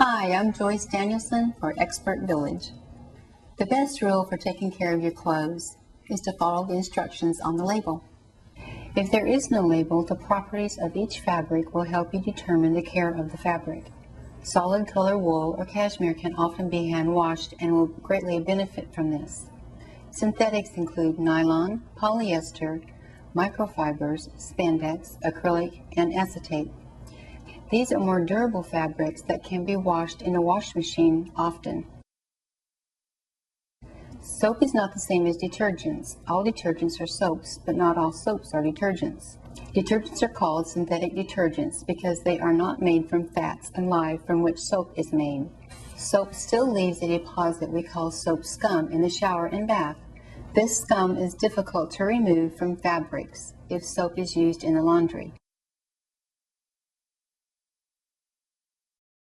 Hi, I'm Joyce Danielson for Expert Village. The best rule for taking care of your clothes is to follow the instructions on the label. If there is no label, the properties of each fabric will help you determine the care of the fabric. Solid color wool or cashmere can often be hand washed and will greatly benefit from this. Synthetics include nylon, polyester, microfibers, spandex, acrylic, and acetate. These are more durable fabrics that can be washed in a wash machine often. Soap is not the same as detergents. All detergents are soaps, but not all soaps are detergents. Detergents are called synthetic detergents because they are not made from fats and lye from which soap is made. Soap still leaves a deposit we call soap scum in the shower and bath. This scum is difficult to remove from fabrics if soap is used in the laundry.